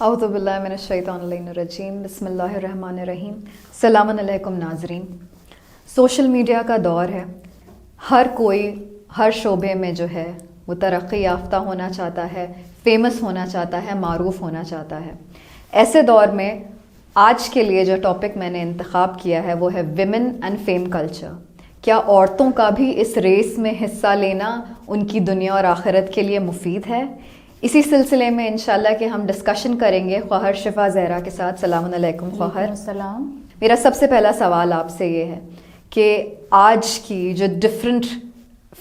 اعوذ باللہ من الشیطان الرجیم، بسم اللہ الرحمن الرحیم۔ السلام علیکم ناظرین۔ سوشل میڈیا کا دور ہے، ہر کوئی ہر شعبے میں جو ہے وہ ترقی یافتہ ہونا چاہتا ہے، فیمس ہونا چاہتا ہے، معروف ہونا چاہتا ہے۔ ایسے دور میں آج کے لیے جو ٹاپک میں نے انتخاب کیا ہے وہ ہے ویمن اینڈ فیم کلچر۔ کیا عورتوں کا بھی اس ریس میں حصہ لینا ان کی دنیا اور آخرت کے لیے مفید ہے؟ اسی سلسلے میں انشاءاللہ کہ ہم ڈسکشن کریں گے خواہر شفا زہرا کے ساتھ۔ السلام علیکم خواہر۔ السلام۔ میرا سب سے پہلا سوال آپ سے یہ ہے کہ آج کی جو ڈفرینٹ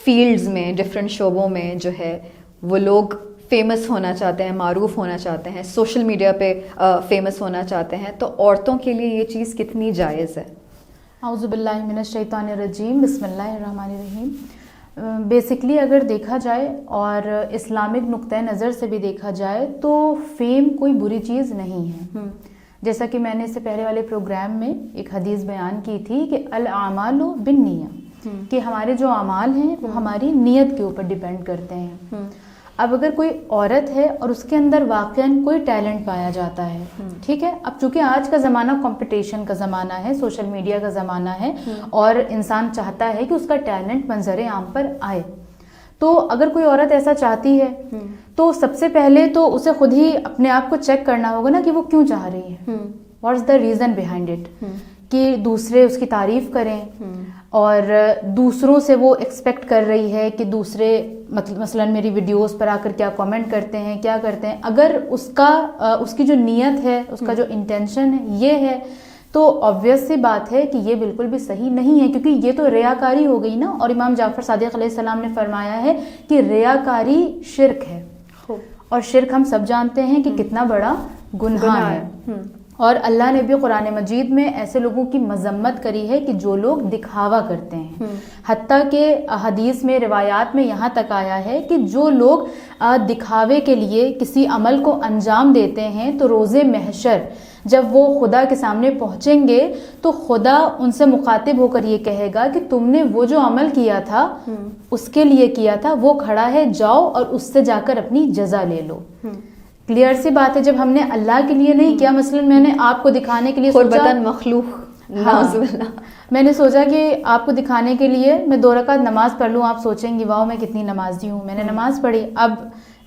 فیلڈز میں، ڈفرینٹ شعبوں میں جو ہے وہ لوگ فیمس ہونا چاہتے ہیں، معروف ہونا چاہتے ہیں، سوشل میڈیا پہ فیمس ہونا چاہتے ہیں، تو عورتوں کے لیے یہ چیز کتنی جائز ہے؟ اعوذ باللہ من الشیطان الرجیم، بسم اللہ الرحمن الرحیم۔ بیسکلی اگر دیکھا جائے اور اسلامک نقطۂ نظر سے بھی دیکھا جائے تو فیم کوئی بری چیز نہیں ہے۔ جیسا کہ میں نے اس سے پہلے والے پروگرام میں ایک حدیث بیان کی تھی کہ الاعمال بالنیہ، کہ ہمارے جو اعمال ہیں وہ ہماری نیت کے اوپر ڈیپینڈ کرتے ہیں۔ اب اگر کوئی عورت ہے اور اس کے اندر واقعاً کوئی ٹیلنٹ پایا جاتا ہے، ٹھیک ہے، اب چونکہ آج کا زمانہ کمپٹیشن کا زمانہ ہے، سوشل میڈیا کا زمانہ ہے، اور انسان چاہتا ہے کہ اس کا ٹیلنٹ منظر عام پر آئے، تو اگر کوئی عورت ایسا چاہتی ہے تو سب سے پہلے تو اسے خود ہی اپنے آپ کو چیک کرنا ہوگا نا کہ وہ کیوں چاہ رہی ہے، what is the reason behind it, کہ دوسرے اس کی تعریف کریں اور دوسروں سے وہ ایکسپیکٹ کر رہی ہے کہ دوسرے مثلاً میری ویڈیوز پر آ کر کیا کامنٹ کرتے ہیں، کیا کرتے ہیں۔ اگر اس کی جو نیت ہے، اس کا جو انٹینشن ہے یہ ہے، تو آبویس سی بات ہے کہ یہ بالکل بھی صحیح نہیں ہے، کیونکہ یہ تو ریاکاری ہو گئی نا۔ اور امام جعفر صادق علیہ السلام نے فرمایا ہے کہ ریاکاری شرک ہے، اور شرک ہم سب جانتے ہیں کہ کتنا بڑا گناہ ہے۔ اور اللہ نے بھی قرآن مجید میں ایسے لوگوں کی مذمت کری ہے کہ جو لوگ دکھاوا کرتے ہیں، حتیٰ کہ حدیث میں، روایات میں یہاں تک آیا ہے کہ جو لوگ دکھاوے کے لیے کسی عمل کو انجام دیتے ہیں تو روز محشر جب وہ خدا کے سامنے پہنچیں گے تو خدا ان سے مخاطب ہو کر یہ کہے گا کہ تم نے وہ جو عمل کیا تھا، اس کے لیے کیا تھا، وہ کھڑا ہے، جاؤ اور اس سے جا کر اپنی جزا لے لو۔ کلیئر سی بات ہے، جب ہم نے اللہ کے لیے نہیں کیا، مثلا میں نے آپ کو دکھانے کے لیے سوچا، مخلوق، میں نے سوچا کہ آپ کو دکھانے کے لیے میں 2 رکعت نماز پڑھ لوں، آپ سوچیں گی واؤ میں کتنی نمازی ہوں، میں نے نماز پڑھی، اب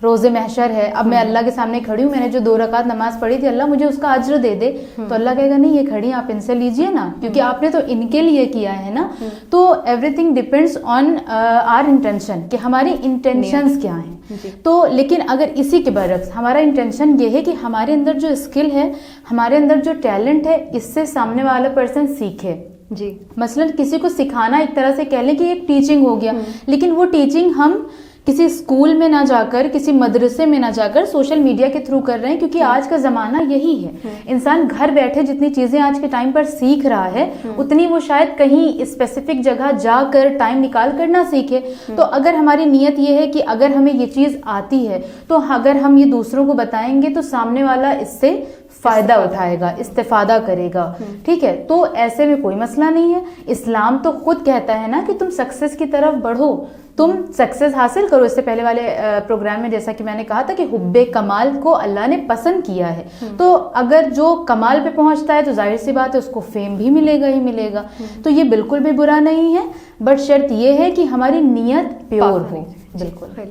روز محشر ہے، اب میں اللہ کے سامنے کھڑی ہوں، میں نے جو 2 رکعت نماز پڑھی تھی، اللہ مجھے اس کا اجر دے دے، تو اللہ کہے گا نہیں، یہ کھڑی آپ ان سے لیجئے نا، کیونکہ آپ نے تو ان کے لیے کیا ہے نا۔ تو every thing depends on are intention, کہ ہماری انٹینشنز کیا ہیں۔ تو لیکن اگر اسی کے برعکس ہمارا انٹینشن یہ ہے کہ ہمارے اندر جو اسکل ہے، ہمارے اندر جو ٹیلنٹ ہے، اس سے سامنے والا پرسن سیکھے، جی مثلا کسی کو سکھانا ایک طرح سے کہہ لیں کہ ایک ٹیچنگ ہو گیا، لیکن وہ ٹیچنگ ہم کسی اسکول میں نہ جا کر، کسی مدرسے میں نہ جا کر، سوشل میڈیا کے تھرو کر رہے ہیں، کیونکہ آج کا زمانہ یہی ہے۔ انسان گھر بیٹھے جتنی چیزیں آج کے ٹائم پر سیکھ رہا ہے، اتنی وہ شاید کہیں اسپیسیفک جگہ جا کر ٹائم نکال کر نہ سیکھے۔ تو اگر ہماری نیت یہ ہے کہ اگر ہمیں یہ چیز آتی ہے تو اگر ہم یہ دوسروں کو بتائیں گے تو سامنے والا اس سے فائدہ اٹھائے گا، استفادہ کرے گا، ٹھیک ہے، تو ایسے میں کوئی مسئلہ نہیں ہے۔ اسلام تو خود کہتا ہے نا کہ تم سکسیس کی طرف بڑھو، تم سکسیس حاصل کرو۔ اس سے پہلے والے پروگرام میں جیسا کہ میں نے کہا تھا کہ حب کمال کو اللہ نے پسند کیا ہے، تو اگر جو کمال پہ پہنچتا ہے تو ظاہر سی بات ہے اس کو فیم بھی ملے گا ہی ملے گا، تو یہ بالکل بھی برا نہیں ہے، بٹ شرط یہ ہے کہ ہماری نیت پیور ہو۔ بالکل،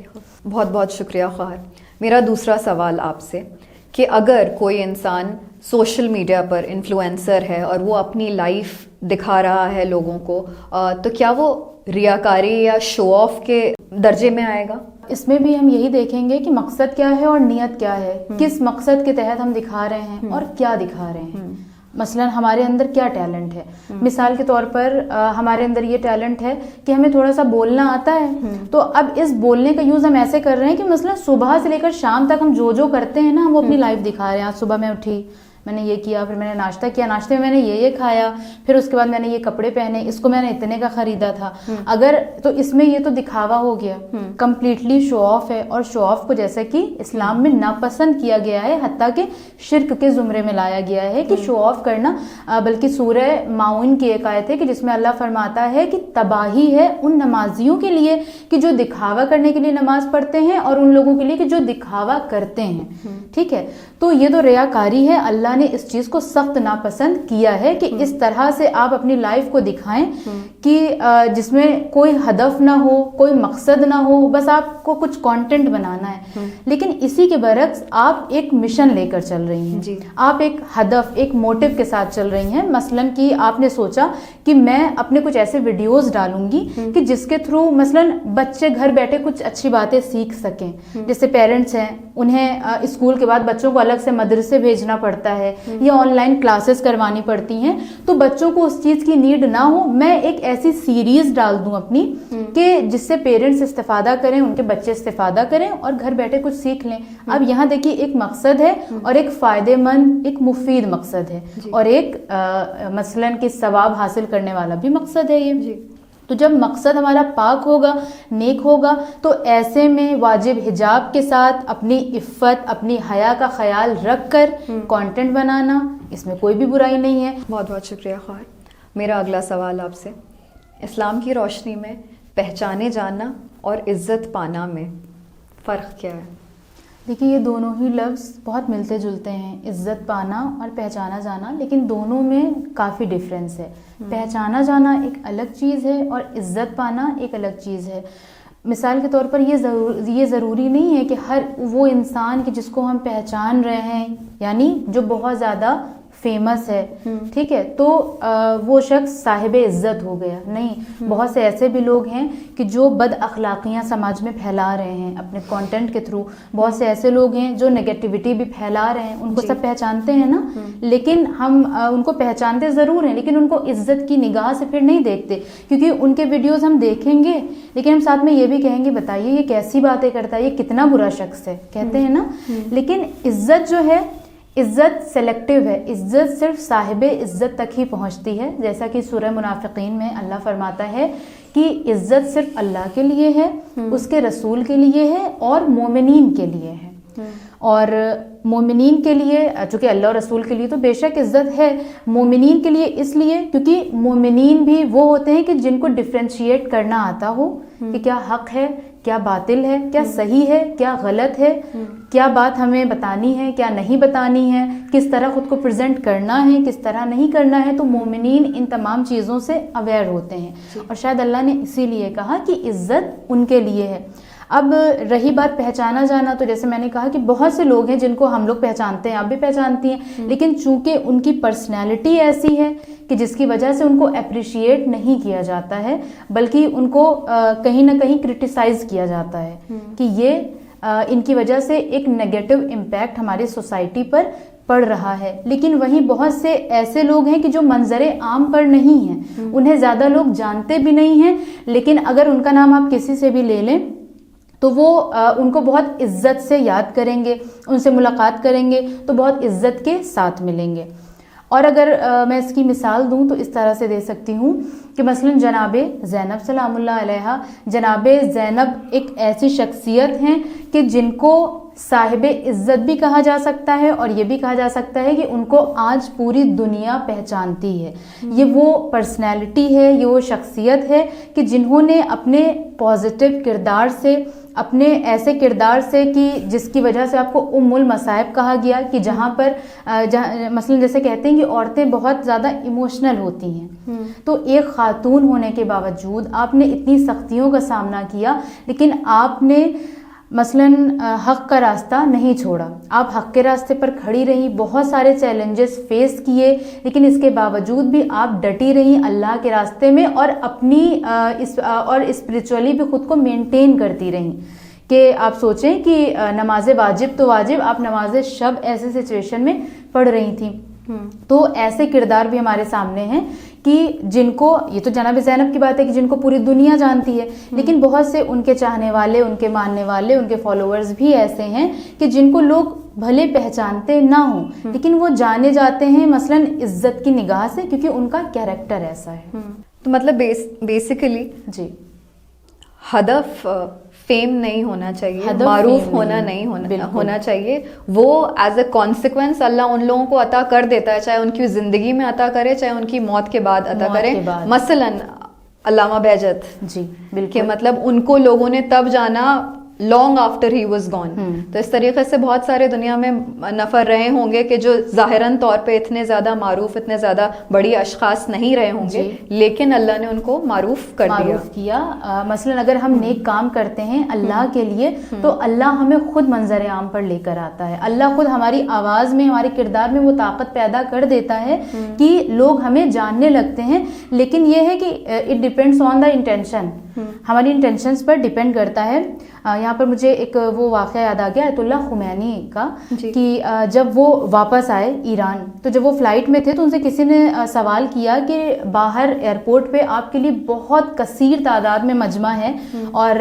بہت بہت شکریہ خواہر۔ میرا دوسرا سوال آپ سے کہ اگر کوئی انسان سوشل میڈیا پر انفلوئنسر ہے اور وہ اپنی لائف دکھا رہا ہے لوگوں کو، تو کیا وہ ریاکاری یا شو آف کے درجے میں آئے گا؟ اس میں بھی ہم یہی دیکھیں گے کہ مقصد کیا ہے اور نیت کیا ہے، کس مقصد کے تحت ہم دکھا رہے ہیں اور کیا دکھا رہے ہیں۔ مثلا ہمارے اندر کیا ٹیلنٹ ہے، مثال کے طور پر ہمارے اندر یہ ٹیلنٹ ہے کہ ہمیں تھوڑا سا بولنا آتا ہے، تو اب اس بولنے کا یوز ہم ایسے کر رہے ہیں کہ مثلا صبح سے لے کر شام تک ہم جو کرتے ہیں نا، ہم وہ اپنی لائف دکھا رہے ہیں۔ آج صبح میں اٹھی، میں نے یہ کیا, پھر میں نے ناشتہ کیا, ناشتے میں میں نے یہ کھایا, پھر اس کے بعد میں نے یہ کپڑے پہنے, اس کو میں نے اتنے کا خریدا تھا. اگر تو اس میں یہ تو دکھاوا ہو گیا, کمپلیٹلی شو آف ہے. اور شو آف کو جیسا کہ اسلام میں ناپسند کیا گیا ہے, حتیٰ کہ شرک کے زمرے میں لایا گیا ہے کہ شو آف کرنا. بلکہ سورہ ماؤن کی ایک آیت ہے کہ جس میں اللہ فرماتا ہے کہ تباہی ہے ان نمازیوں کے لیے کہ جو دکھاوا کرنے کے لیے نماز پڑھتے ہیں, اور ان لوگوں کے لیے کہ جو دکھاوا کرتے ہیں. ٹھیک ہے, تو یہ تو ریاکاری ہے. اللہ نے اس چیز کو سخت ناپسند کیا ہے کہ اس طرح سے آپ اپنی لائف کو دکھائیں کہ جس میں کوئی ہدف نہ ہو, کوئی مقصد نہ ہو, بس آپ کو کچھ کانٹینٹ بنانا ہے. لیکن اسی کے برعکس آپ ایک مشن لے کر چل رہی ہیں, آپ ایک ہدف, ایک موٹو کے ساتھ چل رہی ہیں. مثلاً کہ آپ نے سوچا کہ میں اپنے کچھ ایسے ویڈیوز ڈالوں گی کہ جس کے تھرو مثلاً بچے گھر بیٹھے کچھ اچھی باتیں سیکھ سکیں. جیسے پیرنٹس ہیں, انہیں اسکول کے بعد بچوں کو الگ سے مدرسے بھیجنا پڑتا ہے یا آن لائن کلاسز کروانی پڑتی ہیں, تو بچوں کو اس چیز کی نیڈ نہ ہو. میں ایک ایسی سیریز ڈال دوں اپنی کہ جس سے پیرنٹس استفادہ کریں, ان کے بچے استفادہ کریں اور گھر بیٹھے کچھ سیکھ لیں. اب یہاں دیکھیے ایک مقصد ہے, اور ایک فائدے مند, ایک مفید مقصد ہے, اور ایک مثلاً کہ ثواب حاصل کرنے والا بھی مقصد ہے یہ. تو جب مقصد ہمارا پاک ہوگا, نیک ہوگا, تو ایسے میں واجب حجاب کے ساتھ اپنی عفت, اپنی حیا کا خیال رکھ کر کانٹینٹ بنانا, اس میں کوئی بھی برائی نہیں ہے. بہت بہت شکریہ خواہر. میرا اگلا سوال آپ سے, اسلام کی روشنی میں پہچانے جانا اور عزت پانا میں فرق کیا ہے؟ دیکھیے یہ دونوں ہی لفظ بہت ملتے جلتے ہیں, عزت پانا اور پہچانا جانا, لیکن دونوں میں کافی ڈفرینس ہے. پہچانا جانا ایک الگ چیز ہے اور عزت پانا ایک الگ چیز ہے. مثال کے طور پر یہ ضروری نہیں ہے کہ ہر وہ انسان کہ جس کو ہم پہچان رہے ہیں, یعنی جو بہت زیادہ فیمس ہے, ٹھیک ہے, تو وہ شخص صاحب عزت ہو گیا. نہیں, بہت سے ایسے بھی لوگ ہیں کہ جو بد اخلاقیاں سماج میں پھیلا رہے ہیں اپنے کانٹینٹ کے تھرو. بہت سے ایسے لوگ ہیں جو نگیٹیوٹی بھی پھیلا رہے ہیں, ان کو سب پہچانتے ہیں نا, لیکن ہم ان کو پہچانتے ضرور ہیں, لیکن ان کو عزت کی نگاہ سے پھر نہیں دیکھتے, کیونکہ ان کے ویڈیوز ہم دیکھیں گے لیکن ہم ساتھ میں یہ بھی کہیں گے بتائیے یہ کیسی باتیں کرتا ہے, یہ کتنا برا شخص ہے, کہتے ہیں نا. لیکن عزت جو ہے, عزت سلیکٹیو ہے. عزت صرف صاحب عزت تک ہی پہنچتی ہے. جیسا کہ سورہ منافقین میں اللہ فرماتا ہے کہ عزت صرف اللہ کے لیے ہے, اس کے رسول کے لیے ہے اور مومنین کے لیے ہے. اور مومنین کے لیے, چونکہ اللہ اور رسول کے لیے تو بے شک عزت ہے, مومنین کے لیے اس لیے کیونکہ مومنین بھی وہ ہوتے ہیں کہ جن کو ڈفرینشیٹ کرنا آتا ہو کہ کیا حق ہے, کیا باطل ہے, کیا صحیح ہے, کیا غلط ہے, کیا بات ہمیں بتانی ہے, کیا نہیں بتانی ہے, کس طرح خود کو پریزنٹ کرنا ہے, کس طرح نہیں کرنا ہے. تو مومنین ان تمام چیزوں سے اویئر ہوتے ہیں, اور شاید اللہ نے اسی لیے کہا کہ عزت ان کے لیے ہے. اب رہی بات پہچانا جانا, تو جیسے میں نے کہا کہ بہت سے لوگ ہیں جن کو ہم لوگ پہچانتے ہیں, آپ بھی پہچانتی ہیں, لیکن چونکہ ان کی پرسنالٹی ایسی ہے کہ جس کی وجہ سے ان کو اپریشیٹ نہیں کیا جاتا ہے, بلکہ ان کو کہیں نہ کہیں کرٹیسائز کیا جاتا ہے کہ یہ ان کی وجہ سے ایک نیگیٹو امپیکٹ ہماری سوسائٹی پر پڑ رہا ہے. لیکن وہیں بہت سے ایسے لوگ ہیں کہ جو منظر عام پر نہیں ہیں, انہیں زیادہ لوگ جانتے بھی نہیں ہیں, لیکن اگر ان کا نام آپ کسی سے بھی لے لیں تو وہ ان کو بہت عزت سے یاد کریں گے, ان سے ملاقات کریں گے تو بہت عزت کے ساتھ ملیں گے. اور اگر میں اس کی مثال دوں تو اس طرح سے دے سکتی ہوں کہ مثلاً جناب زینب سلام اللہ علیہا, جناب زینب ایک ایسی شخصیت ہیں کہ جن کو صاحب عزت بھی کہا جا سکتا ہے, اور یہ بھی کہا جا سکتا ہے کہ ان کو آج پوری دنیا پہچانتی ہے. یہ وہ پرسنالٹی ہے, یہ وہ شخصیت ہے کہ جنہوں نے اپنے پازیٹیو کردار سے, اپنے ایسے کردار سے کہ جس کی وجہ سے آپ کو ام المصائب کہا گیا, کہ جہاں پر مثلا جیسے کہتے ہیں کہ عورتیں بہت زیادہ ایموشنل ہوتی ہیں, تو ایک خاتون ہونے کے باوجود آپ نے اتنی سختیوں کا سامنا کیا, لیکن آپ نے مثلاً حق کا راستہ نہیں چھوڑا, آپ حق کے راستے پر کھڑی رہیں, بہت سارے چیلنجز فیس کیے, لیکن اس کے باوجود بھی آپ ڈٹی رہیں اللہ کے راستے میں, اور اپنی اور اسپریچولی بھی خود کو مینٹین کرتی رہیں. کہ آپ سوچیں کہ نماز واجب تو واجب, آپ نماز شب ایسے سچویشن میں پڑھ رہی تھیں. تو ایسے کردار بھی ہمارے سامنے ہیں کہ جن کو, یہ تو جناب زینب کی بات ہے کہ جن کو پوری دنیا جانتی ہے, لیکن بہت سے ان کے چاہنے والے, ان کے ماننے والے, ان کے فالوورز بھی ایسے ہیں کہ جن کو لوگ بھلے پہچانتے نہ ہوں لیکن وہ جانے جاتے ہیں مثلاً عزت کی نگاہ سے, کیونکہ ان کا کیریکٹر ایسا ہے. تو مطلب بیسیکلی جی, ہدف فیم نہیں ہونا چاہیے, ہدف معروف fame ہونا نہیں, نہیں ہونا چاہیے. وہ ایز اے کانسیکوینس اللہ ان لوگوں کو عطا کر دیتا ہے, چاہے ان کی زندگی میں عطا کرے, چاہے ان کی موت کے بعد عطا کرے. مثلاً علامہ بہجت, جی بالکل, کہ مطلب ان کو لوگوں نے تب جانا long after he was gone. تو اس طریقے سے بہت سارے دنیا میں نفر رہے ہوں گے کہ جو ظاہراً طور پہ اتنے زیادہ معروف, اتنے زیادہ بڑی اشخاص نہیں رہے ہوں گے, لیکن اللہ نے ان کو معروف کر کیا. مثلاً اگر ہم نیک کام کرتے ہیں اللہ کے لیے تو اللہ ہمیں خود منظر عام پر لے کر آتا ہے. اللہ خود ہماری آواز میں, ہمارے کردار میں وہ طاقت پیدا کر دیتا ہے کہ لوگ ہمیں جاننے لگتے ہیں. لیکن یہ ہے کہ it depends on the intention, ہماری انٹینشنس پر ڈپینڈ کرتا ہے. یہاں پر مجھے ایک وہ واقعہ یاد آ گیا آیت اللہ خمینی کا, کہ جب وہ واپس آئے ایران تو جب وہ فلائٹ میں تھے تو ان سے کسی نے سوال کیا کہ باہر ایئرپورٹ پہ آپ کے لیے بہت کثیر تعداد میں مجمع ہے اور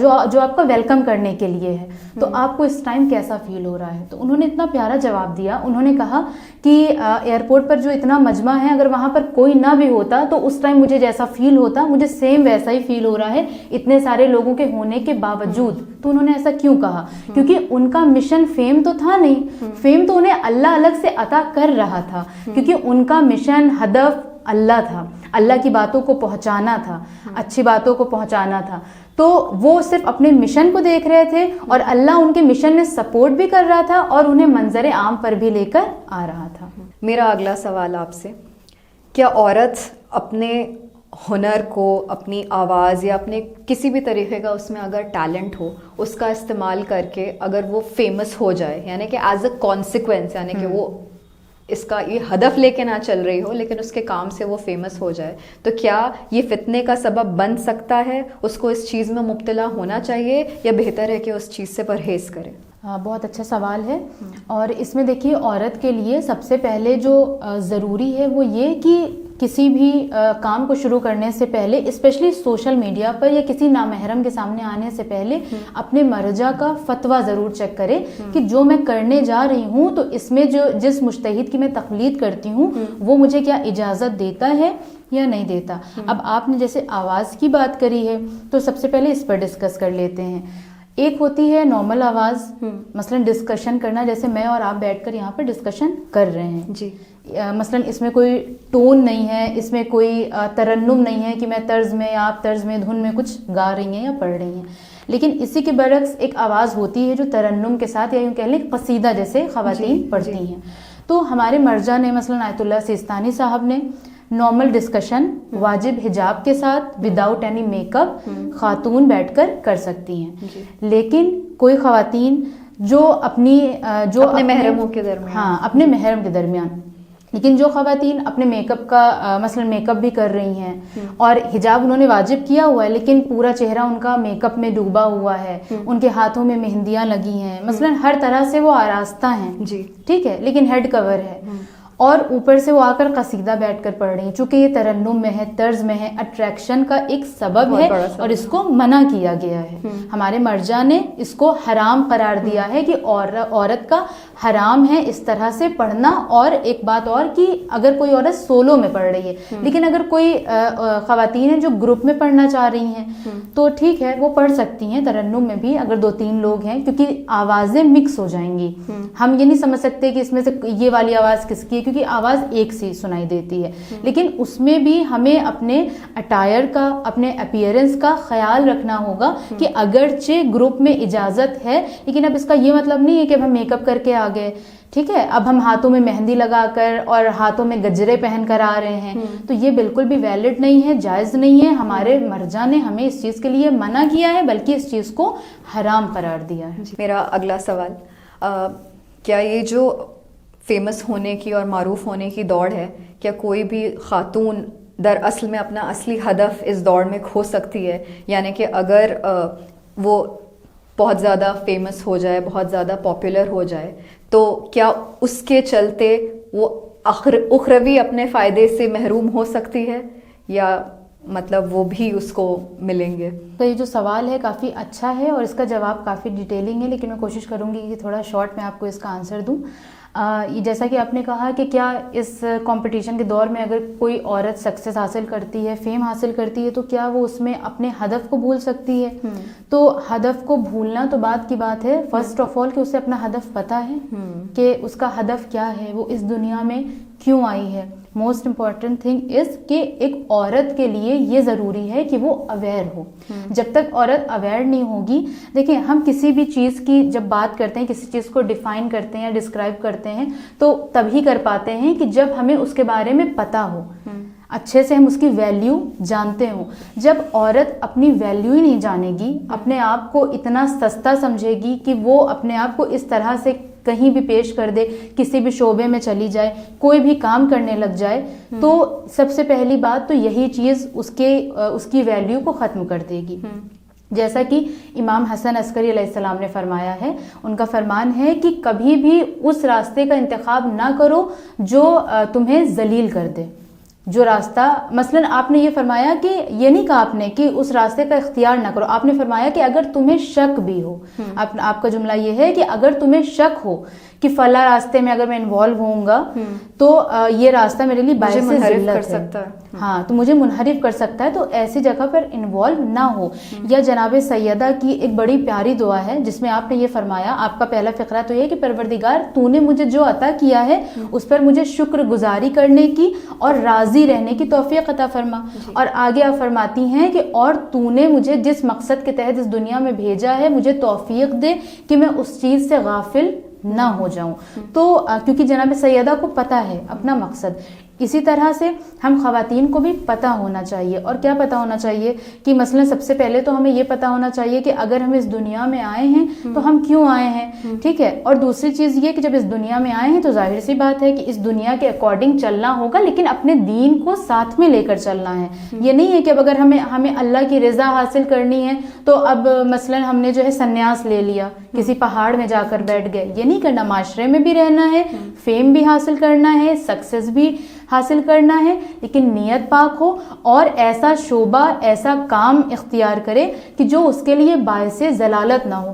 جو آپ کا ویلکم کرنے کے لیے ہے, تو آپ کو اس ٹائم کیسا فیل ہو رہا ہے. تو انہوں نے اتنا پیارا جواب دیا, انہوں نے کہا کہ ایئرپورٹ پر جو اتنا مجمع ہے اگر وہاں پر کوئی نہ بھی ہوتا تو اس ٹائم مجھے جیسا فیل ہوتا مجھے سیم ویسا ہی فیل ہو رہا ہے اتنے سارے لوگوں کے ہونے کے باوجود. تو انہوں نے ایسا کیوں کہا؟ کیونکہ ان کا مشن فیم تو تھا نہیں, فیم تو انہیں اللہ الگ سے عطا کر رہا تھا, کیونکہ ان کا مشن, ہدف اللہ تھا, اللہ کی باتوں کو پہنچانا تھا, اچھی باتوں کو پہنچانا تھا. تو وہ صرف اپنے مشن کو دیکھ رہے تھے اور اللہ ان کے مشن میں سپورٹ بھی کر رہا تھا اور انہیں منظر عام پر بھی لے کر آ رہا تھا. میرا اگلا سوال آپ سے, کیا عورت اپنے ہنر کو, اپنی آواز یا اپنے کسی بھی طریقے کا اس میں اگر ٹیلنٹ ہو, اس کا استعمال کر کے اگر وہ فیمس ہو جائے, یعنی کہ ایز اے کانسیکوینس, یعنی کہ وہ اس کا یہ ہدف لے کے نہ چل رہی ہو لیکن اس کے کام سے وہ فیمس ہو جائے, تو کیا یہ فتنے کا سبب بن سکتا ہے؟ اس کو اس چیز میں مبتلا ہونا چاہیے یا بہتر ہے کہ اس چیز سے پرہیز کرے؟ بہت اچھا سوال ہے. اور اس میں دیکھیے عورت کے لیے سب سے پہلے جو ضروری ہے وہ یہ کہ کسی بھی کام کو شروع کرنے سے پہلے, اسپیشلی سوشل میڈیا پر یا کسی نامحرم کے سامنے آنے سے پہلے, اپنے مرجع کا فتویٰ ضرور چیک کرے کہ جو میں کرنے جا رہی ہوں تو اس میں جس مجتہد کی میں تقلید کرتی ہوں وہ مجھے کیا اجازت دیتا ہے یا نہیں دیتا. اب آپ نے جیسے آواز کی بات کری ہے تو سب سے پہلے اس پر ڈسکس کر لیتے ہیں. ایک ہوتی ہے نارمل آواز, مثلا ڈسکشن کرنا, جیسے میں اور آپ بیٹھ کر یہاں پر ڈسکشن کر رہے ہیں جی, مثلا اس میں کوئی ٹون نہیں ہے, اس میں کوئی ترنم نہیں ہے کہ میں طرز میں یا آپ طرز میں دھن میں کچھ گا رہی ہیں یا پڑھ رہی ہیں. لیکن اسی کے برعکس ایک آواز ہوتی ہے جو ترنم کے ساتھ یا یوں کہہ لیں قصیدہ جیسے خواتین پڑھتی ہیں. تو ہمارے مرجع نے مثلا آیت اللہ سیستانی صاحب نے نارمل ڈسکشن واجب حجاب کے ساتھ وداؤٹ اینی میک اپ خاتون بیٹھ کر کر سکتی ہیں. لیکن کوئی خواتین جو اپنے محرموں کے درمیان, ہاں اپنے محرم کے درمیان, لیکن جو خواتین اپنے میک اپ کا مثلا میک اپ بھی کر رہی ہیں اور حجاب انہوں نے واجب کیا ہوا ہے لیکن پورا چہرہ ان کا میک اپ میں ڈوبا ہوا ہے, ان کے ہاتھوں میں مہندیاں لگی ہیں, مثلا ہر طرح سے وہ آراستہ ہیں, جی ٹھیک ہے, لیکن ہیڈ کور ہے, اور اوپر سے وہ آ کر قصیدہ بیٹھ کر پڑھ رہی ہیں, چونکہ یہ ترنم میں ہے, طرز میں ہے, اٹریکشن کا ایک سبب ہے اور اس کو منع کیا گیا ہے. ہمارے مرجع نے اس کو حرام قرار دیا ہے کہ عورت کا حرام ہے اس طرح سے پڑھنا. اور ایک بات اور کہ اگر کوئی عورت سولو میں پڑھ رہی ہے, لیکن اگر کوئی خواتین ہیں جو گروپ میں پڑھنا چاہ رہی ہیں تو ٹھیک ہے, وہ پڑھ سکتی ہیں ترنم میں بھی اگر 2-3 لوگ ہیں, کیونکہ آوازیں مکس ہو جائیں گی. ہم یہ نہیں سمجھ سکتے کہ اس میں سے یہ والی آواز کس کی ہے, کیونکہ آواز ایک سی سنائی دیتی ہے. لیکن اس میں بھی ہمیں اپنے اٹائر کا, اپنے اپیئرنس کا خیال رکھنا ہوگا کہ اگرچہ گروپ میں اجازت ہے لیکن اب اس کا یہ مطلب نہیں ہے کہ ہم میک اپ کر کے آ گئے, ٹھیک ہے, اب ہم ہاتھوں میں مہندی لگا کر اور ہاتھوں میں گجرے پہن کر آ رہے ہیں, تو یہ بالکل بھی ویلڈ نہیں ہے, جائز نہیں ہے. ہمارے مرجع نے ہمیں اس چیز کے لیے منع کیا ہے بلکہ اس چیز کو حرام قرار دیا ہے. میرا اگلا سوال, کیا یہ جو فیمس ہونے کی اور معروف ہونے کی دوڑ ہے, کیا کوئی بھی خاتون در اصل میں اپنا اصلی ہدف اس دوڑ میں کھو سکتی ہے؟ یعنی کہ اگر وہ بہت زیادہ فیمس ہو جائے, بہت زیادہ پاپولر ہو جائے, تو کیا اس کے چلتے وہ اخروی اپنے فائدے سے محروم ہو سکتی ہے یا مطلب وہ بھی اس کو ملیں گے؟ تو یہ جو سوال ہے کافی اچھا ہے اور اس کا جواب کافی ڈیٹیلنگ ہے، لیکن میں کوشش کروں گی کہ تھوڑا شارٹ میں آپ کو اس کا آنسر دوں. جیسا کہ آپ نے کہا کہ کیا اس کمپٹیشن کے دور میں اگر کوئی عورت سکسیس حاصل کرتی ہے، فیم حاصل کرتی ہے، تو کیا وہ اس میں اپنے ہدف کو بھول سکتی ہے؟ تو ہدف کو بھولنا تو بات کی بات ہے، فرسٹ آف آل کہ اسے اپنا ہدف پتہ ہے کہ اس کا ہدف کیا ہے، وہ اس دنیا میں کیوں آئی ہے. موسٹ امپورٹنٹ تھنگ از کہ ایک عورت کے لیے یہ ضروری ہے کہ وہ اویئر ہو. جب تک عورت اویئر نہیں ہوگی، دیکھیں ہم کسی بھی چیز کی جب بات کرتے ہیں، کسی چیز کو ڈیفائن کرتے ہیں یا ڈسکرائب کرتے ہیں تو تبھی کر پاتے ہیں کہ جب ہمیں اس کے بارے میں پتہ ہو، اچھے سے ہم اس کی ویلیو جانتے ہوں. جب عورت اپنی ویلیو ہی نہیں جانے گی، اپنے آپ کو اتنا سستا سمجھے گی کہ وہ اپنے آپ کو اس طرح سے کہیں بھی پیش کر دے، کسی بھی شعبے میں چلی جائے، کوئی بھی کام کرنے لگ جائے، تو سب سے پہلی بات تو یہی چیز اس کی ویلیو کو ختم کر دے گی. جیسا کہ امام حسن عسکری علیہ السلام نے فرمایا ہے، ان کا فرمان ہے کہ کبھی بھی اس راستے کا انتخاب نہ کرو جو تمہیں ذلیل کر دے. جو راستہ مثلا آپ نے یہ فرمایا کہ یہ نہیں کہا آپ نے کہ اس راستے کا اختیار نہ کرو، آپ نے فرمایا کہ اگر تمہیں شک بھی ہو، آپ کا جملہ یہ ہے کہ اگر تمہیں شک ہو کہ فلاں راستے میں اگر میں انوالو ہوں گا تو یہ راستہ میرے لیے باعث ذلت کر سکتا ہے، ہاں تو مجھے منحرف کر سکتا ہے، تو ایسی جگہ پر انوالو نہ ہو. یا جناب سیدہ کی ایک بڑی پیاری دعا ہے جس میں آپ نے یہ فرمایا، آپ کا پہلا فقرہ تو یہ کہ پروردگار تو نے مجھے جو عطا کیا ہے اس پر مجھے شکر گزاری کرنے کی اور راضی رہنے کی توفیق عطا فرما. اور آگے آپ فرماتی ہیں کہ اور تو نے مجھے جس مقصد کے تحت اس دنیا میں بھیجا ہے مجھے توفیق دے کہ میں اس چیز سے غافل نہ ہو جاؤں. تو کیونکہ جناب سیدہ کو پتہ ہے اپنا مقصد، اسی طرح سے ہم خواتین کو بھی پتہ ہونا چاہیے. اور کیا پتہ ہونا چاہیے کہ مثلا سب سے پہلے تو ہمیں یہ پتہ ہونا چاہیے کہ اگر ہم اس دنیا میں آئے ہیں تو ہم کیوں آئے ہیں، ٹھیک ہے. اور دوسری چیز یہ کہ جب اس دنیا میں آئے ہیں تو ظاہر سی بات ہے کہ اس دنیا کے اکارڈنگ چلنا ہوگا، لیکن اپنے دین کو ساتھ میں لے کر چلنا ہے. یہ نہیں ہے کہ اب اگر ہمیں اللہ کی رضا حاصل کرنی ہے تو اب مثلا ہم نے جو ہے سنیاس لے لیا، کسی پہاڑ میں جا کر بیٹھ گئے. یہ نہیں کرنا، معاشرے میں بھی رہنا ہے، فیم بھی حاصل کرنا ہے، سکسیس بھی حاصل کرنا ہے، لیکن نیت پاک ہو اور ایسا شعبہ ایسا کام اختیار کرے کہ جو اس کے لیے باعث ضلالت نہ ہو.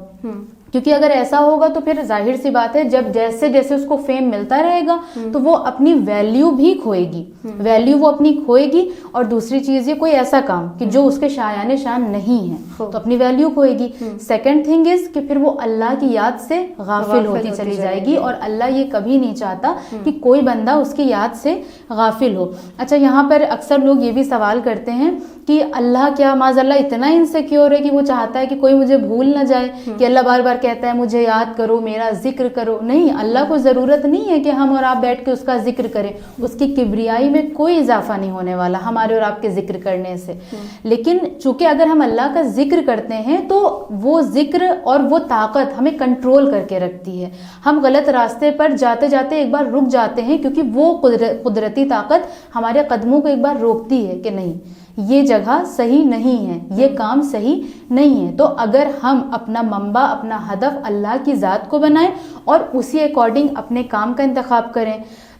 کیونکہ اگر ایسا ہوگا تو پھر ظاہر سی بات ہے جب جیسے جیسے اس کو فیم ملتا رہے گا تو وہ اپنی ویلیو بھی کھوئے گی، ویلیو وہ اپنی کھوئے گی. اور دوسری چیز یہ کوئی ایسا کام کہ جو اس کے شایان شان نہیں ہے تو اپنی ویلیو کھوئے گی. سیکنڈ تھنگ از کہ پھر وہ اللہ کی یاد سے غافل ہوتی چلی جائے گی، اور اللہ یہ کبھی نہیں چاہتا کہ کوئی بندہ اس کی یاد سے غافل ہو. اچھا، یہاں پر اکثر لوگ یہ بھی سوال کرتے ہیں کہ اللہ کیا معاذ اللہ اتنا انسیکیور ہے کہ وہ چاہتا ہے کہ کوئی مجھے بھول نہ جائے، کہ اللہ بار بار کہتا ہے مجھے یاد کرو، میرا ذکر کرو. نہیں، اللہ کو ضرورت نہیں ہے کہ ہم اور آپ بیٹھ کے اس کا ذکر کریں. اس کی کبریائی میں کوئی اضافہ نہیں ہونے والا ہمارے اور آپ کے ذکر کرنے سے. لیکن چونکہ اگر ہم اللہ کا ذکر کرتے ہیں تو وہ ذکر اور وہ طاقت ہمیں کنٹرول کر کے رکھتی ہے. ہم غلط راستے پر جاتے جاتے ایک بار رک جاتے ہیں کیونکہ وہ قدرتی طاقت ہمارے قدموں کو ایک بار روکتی ہے کہ نہیں، یہ جگہ صحیح نہیں ہے، یہ کام صحیح نہیں ہے. تو اگر ہم اپنا منبع، اپنا ہدف اللہ کی ذات کو بنائیں اور اسی اکارڈنگ اپنے کام کا انتخاب کریں،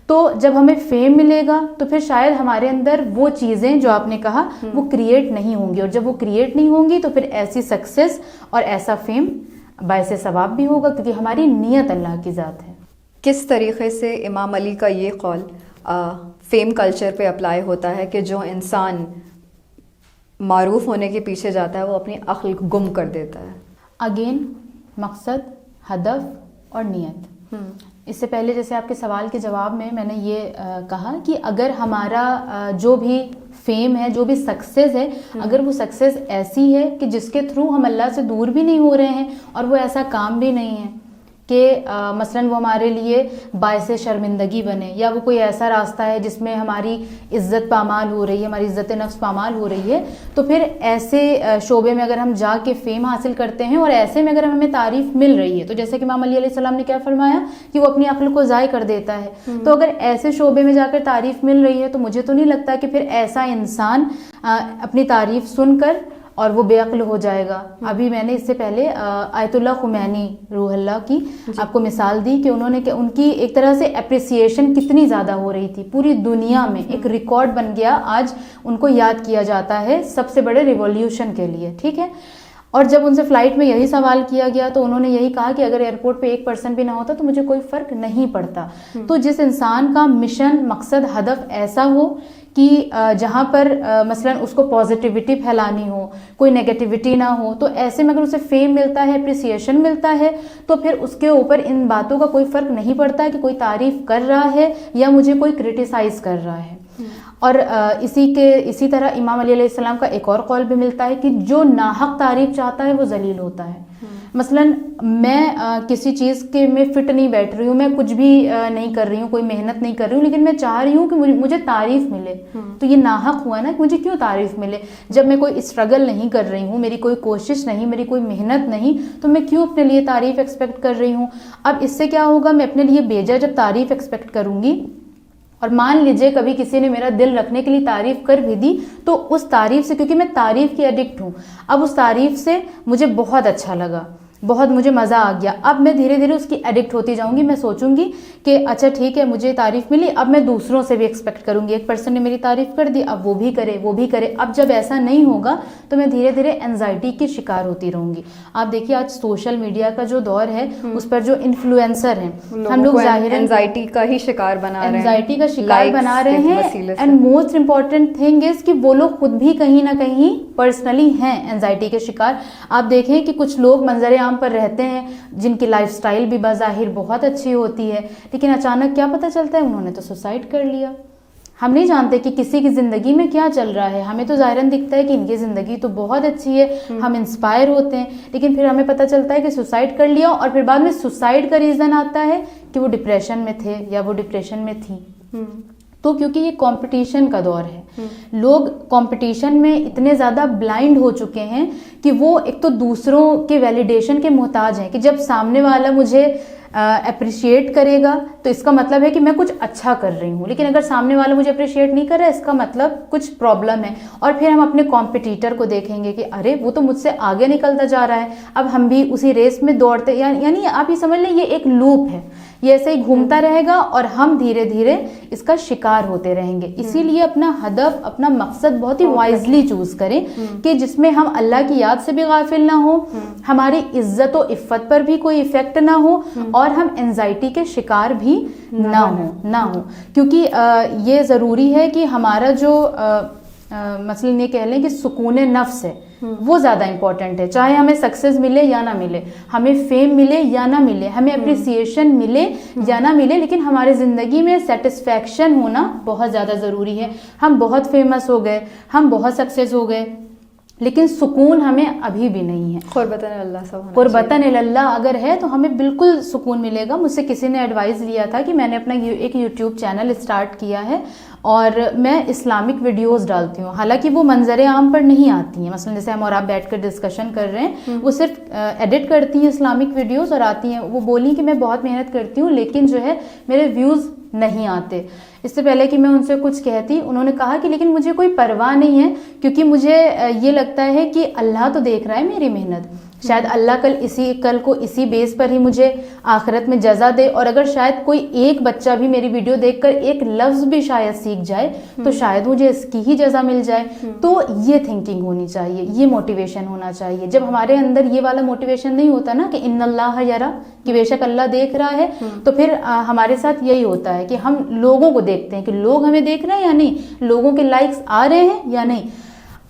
تو جب ہمیں فیم ملے گا تو پھر شاید ہمارے اندر وہ چیزیں جو آپ نے کہا وہ کریٹ نہیں ہوں گی. اور جب وہ کریٹ نہیں ہوں گی تو پھر ایسی سکسیس اور ایسا فیم باعث ثواب بھی ہوگا، کیونکہ ہماری نیت اللہ کی ذات ہے. کس طریقے سے امام علی کا یہ قول فیم کلچر پہ اپلائی ہوتا ہے کہ جو انسان معروف ہونے کے پیچھے جاتا ہے وہ اپنی عقل کو گم کر دیتا ہے؟ اگین مقصد، ہدف اور نیت. اس سے پہلے جیسے آپ کے سوال کے جواب میں نے یہ کہا کہ اگر ہمارا جو بھی فیم ہے، جو بھی سکسیس ہے، اگر وہ سکسیس ایسی ہے کہ جس کے تھرو ہم اللہ سے دور بھی نہیں ہو رہے ہیں اور وہ ایسا کام بھی نہیں ہے کہ مثلاً وہ ہمارے لیے باعث شرمندگی بنے، یا وہ کوئی ایسا راستہ ہے جس میں ہماری عزت پامال ہو رہی ہے، ہماری عزت نفس پامال ہو رہی ہے، تو پھر ایسے شعبے میں اگر ہم جا کے فیم حاصل کرتے ہیں اور ایسے میں اگر ہمیں تعریف مل رہی ہے، تو جیسے کہ امام علی علیہ السلام نے کیا فرمایا کہ وہ اپنی عقل کو ضائع کر دیتا ہے. تو اگر ایسے شعبے میں جا کر تعریف مل رہی ہے تو مجھے تو نہیں لگتا کہ پھر ایسا انسان اپنی تعریف سن کر اور وہ بے عقل ہو جائے گا. ابھی میں نے اس سے پہلے آیت اللہ خمینی روح اللہ کی آپ کو مثال دی کہ انہوں نے کہ ان کی ایک طرح سے اپریسیشن کتنی زیادہ ہو رہی تھی پوری دنیا میں, ایک ریکارڈ بن گیا, آج ان کو یاد کیا جاتا ہے سب سے بڑے ریولیوشن کے لیے, ٹھیک ہے. اور جب ان سے فلائٹ میں یہی سوال کیا گیا تو انہوں نے یہی کہا کہ اگر ایئرپورٹ پہ 1% بھی نہ ہوتا تو مجھے کوئی فرق نہیں پڑتا. تو جس انسان کا مشن, مقصد, ہدف ایسا ہو کہ جہاں پر مثلا اس کو پازیٹیوٹی پھیلانی ہو, کوئی نیگیٹیوٹی نہ ہو, تو ایسے میں اگر اسے فیم ملتا ہے, اپریسیشن ملتا ہے, تو پھر اس کے اوپر ان باتوں کا کوئی فرق نہیں پڑتا کہ کوئی تعریف کر رہا ہے یا مجھے کوئی کرٹیسائز کر رہا ہے. اور اسی طرح امام علی علیہ السلام کا ایک اور قول بھی ملتا ہے کہ جو ناحق تعریف چاہتا ہے وہ ذلیل ہوتا ہے. مثلا میں کسی چیز کے میں فٹ نہیں بیٹھ رہی ہوں, میں کچھ بھی نہیں کر رہی ہوں, کوئی محنت نہیں کر رہی ہوں, لیکن میں چاہ رہی ہوں کہ مجھے تعریف ملے, تو یہ ناحق ہوا نا کہ مجھے کیوں تعریف ملے جب میں کوئی اسٹرگل نہیں کر رہی ہوں, میری کوئی کوشش نہیں, میری کوئی محنت نہیں, تو میں کیوں اپنے لیے تعریف ایکسپیکٹ کر رہی ہوں. اب اس سے کیا ہوگا, میں اپنے لیے بیجا جب تعریف ایکسپیکٹ کروں گی, اور مان لیجئے کبھی کسی نے میرا دل رکھنے کے لیے تعریف کر بھی دی, تو اس تعریف سے, کیونکہ میں تعریف کی ایڈکٹ ہوں, اب اس تعریف سے مجھے بہت اچھا لگا, بہت مجھے مزہ آ گیا, اب میں دھیرے دھیرے اس کی ایڈکٹ ہوتی جاؤں گی. میں سوچوں گی کہ اچھا ٹھیک ہے مجھے تعریف ملی, اب میں دوسروں سے بھی ایکسپیکٹ کروں گی. ایک پرسن نے میری تعریف کر دی, اب وہ بھی کرے, وہ بھی کرے. اب جب ایسا نہیں ہوگا تو میں دھیرے دھیرے اینزائٹی کی شکار ہوتی رہوں گی. آپ دیکھیے آج سوشل میڈیا کا جو دور ہے, اس پر جو انفلوئنسر ہیں, ہم لوگ ظاہر اینزائٹی کا ہی شکار بنا رہے ہیں, اینزائٹی کا شکار بنا رہے ہیں. And most important thing is کہ وہ لوگ خود بھی کہیں نہ کہیں پرسنلی ہیں اینزائٹی کے شکار. آپ دیکھیں کہ کچھ لوگ منظر عام پر رہتے ہیں جن کی لائف سٹائل بھی بظاہر بہت اچھی ہوتی ہے, لیکن اچانک کیا پتہ چلتا ہے انہوں نے تو سوسائڈ کر لیا. ہم نہیں جانتے کہ کسی کی زندگی میں کیا چل رہا ہے, ہمیں تو ظاہراً دکھتا ہے کہ ان کی زندگی تو بہت اچھی ہے, ہم انسپائر ہوتے ہیں, لیکن پھر ہمیں پتہ چلتا ہے کہ سوسائڈ کر لیا, اور پھر بعد میں سوسائڈ کا ریزن آتا ہے کہ وہ ڈپریشن میں تھے یا وہ ڈپریشن میں تھی. تو کیونکہ یہ کمپٹیشن کا دور ہے, لوگ کمپٹیشن میں اتنے زیادہ بلائنڈ ہو چکے ہیں کہ وہ ایک تو دوسروں کے ویلیڈیشن کے محتاج ہیں, کہ جب سامنے والا مجھے اپریشیٹ کرے گا تو اس کا مطلب ہے کہ میں کچھ اچھا کر رہی ہوں, لیکن اگر سامنے والا مجھے اپریشیٹ نہیں کر رہا ہے اس کا مطلب کچھ پرابلم ہے. اور پھر ہم اپنے کمپٹیٹر کو دیکھیں گے کہ ارے وہ تو مجھ سے آگے نکلتا جا رہا ہے, اب ہم بھی اسی ریس میں دوڑتے, یعنی آپ یہ سمجھ لیں یہ ایک لوپ ہے, یہ ایسے ہی گھومتا رہے گا اور ہم دھیرے دھیرے اس کا شکار ہوتے رہیں گے. اسی لیے اپنا ہدف, اپنا مقصد بہت ہی وائزلی چوز کریں کہ جس میں ہم اللہ کی یاد سے بھی غافل نہ ہوں, ہماری عزت و عفت پر بھی کوئی ایفیکٹ نہ ہو, اور ہم اینزائٹی کے شکار بھی نہ ہوں. کیونکہ یہ ضروری ہے کہ ہمارا جو مثلاً یہ کہہ لیں کہ سکون نفس ہے وہ زیادہ امپورٹنٹ ہے, چاہے ہمیں سکسیس ملے یا نہ ملے, ہمیں فیم ملے یا نہ ملے, ہمیں اپریسیشن ملے یا نہ ملے, لیکن ہمارے زندگی میں سیٹسفیکشن ہونا بہت زیادہ ضروری ہے. ہم بہت فیمس ہو گئے, ہم بہت سکسیس ہو گئے, لیکن سکون ہمیں ابھی بھی نہیں ہے. قربتاً اللہ سب قربتاً اللہ اگر ہے تو ہمیں بالکل سکون ملے گا. مجھ سے کسی نے ایڈوائز لیا تھا کہ میں نے اپنا ایک یوٹیوب چینل اسٹارٹ کیا ہے اور میں اسلامک ویڈیوز ڈالتی ہوں, حالانکہ وہ منظر عام پر نہیں آتی ہیں. مثلا جیسے ہم اور آپ بیٹھ کر ڈسکشن کر رہے ہیں, وہ صرف ایڈٹ کرتی ہیں اسلامک ویڈیوز اور آتی ہیں. وہ بولی کہ میں بہت محنت کرتی ہوں لیکن جو ہے میرے ویوز نہیں آتے. اس سے پہلے کہ میں ان سے کچھ کہتی, انہوں نے کہا کہ لیکن مجھے کوئی پرواہ نہیں ہے, کیونکہ مجھے یہ لگتا ہے کہ اللہ تو دیکھ رہا ہے میری محنت. شاید اللہ کل کو اسی بیس پر ہی مجھے آخرت میں جزا دے, اور اگر شاید کوئی ایک بچہ بھی میری ویڈیو دیکھ کر ایک لفظ بھی شاید سیکھ جائے تو شاید مجھے اس کی ہی جزا مل جائے. تو یہ تھنکنگ ہونی چاہیے, یہ موٹیویشن ہونا چاہیے. جب ہمارے اندر یہ والا موٹیویشن نہیں ہوتا نا کہ ان اللہ یرا, کہ بے شک اللہ دیکھ رہا ہے, تو پھر ہمارے ساتھ یہی ہوتا ہے کہ ہم لوگوں کو دیکھتے ہیں کہ لوگ ہمیں دیکھ رہے ہیں یا نہیں, لوگوں کے لائکس آ رہے ہیں یا نہیں.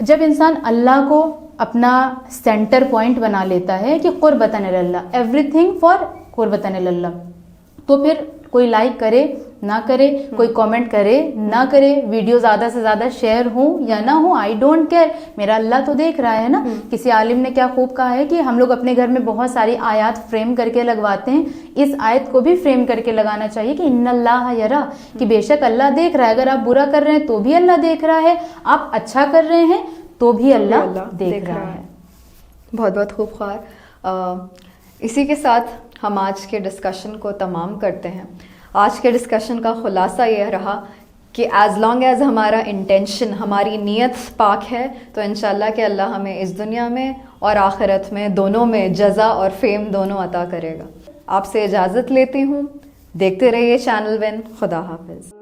جب انسان اللہ کو اپنا سینٹر پوائنٹ بنا لیتا ہے کہ قربتاً اللہ, ایوری تھنگ فار قربتاً اللہ, تو پھر کوئی لائک کرے نہ کرے, کوئی کامنٹ کرے نہ کرے, ویڈیو زیادہ سے زیادہ شیئر ہوں یا نہ ہوں, آئی ڈونٹ کیئر, میرا اللہ تو دیکھ رہا ہے نا. کسی عالم نے کیا خوب کہا ہے کہ ہم لوگ اپنے گھر میں بہت ساری آیات فریم کر کے لگواتے ہیں, اس آیت کو بھی فریم کر کے لگانا چاہیے کہ ان اللہ یرا, کہ بے شک اللہ دیکھ رہا ہے. اگر آپ برا کر رہے ہیں تو بھی اللہ دیکھ رہا ہے, آپ اچھا کر رہے ہیں تو بھی اللہ دیکھ رہا ہے. بہت بہت خوب خوار. اسی کے ساتھ ہم آج کے ڈسکشن کو تمام کرتے ہیں. آج کے ڈسکشن کا خلاصہ یہ رہا کہ ایز لانگ ایز ہمارا انٹینشن، ہماری نیت پاک ہے تو انشاءاللہ کہ اللہ ہمیں اس دنیا میں اور آخرت میں دونوں میں جزا اور فیم دونوں عطا کرے گا۔ آپ سے اجازت لیتی ہوں، دیکھتے رہیے چینل ون۔ خدا حافظ۔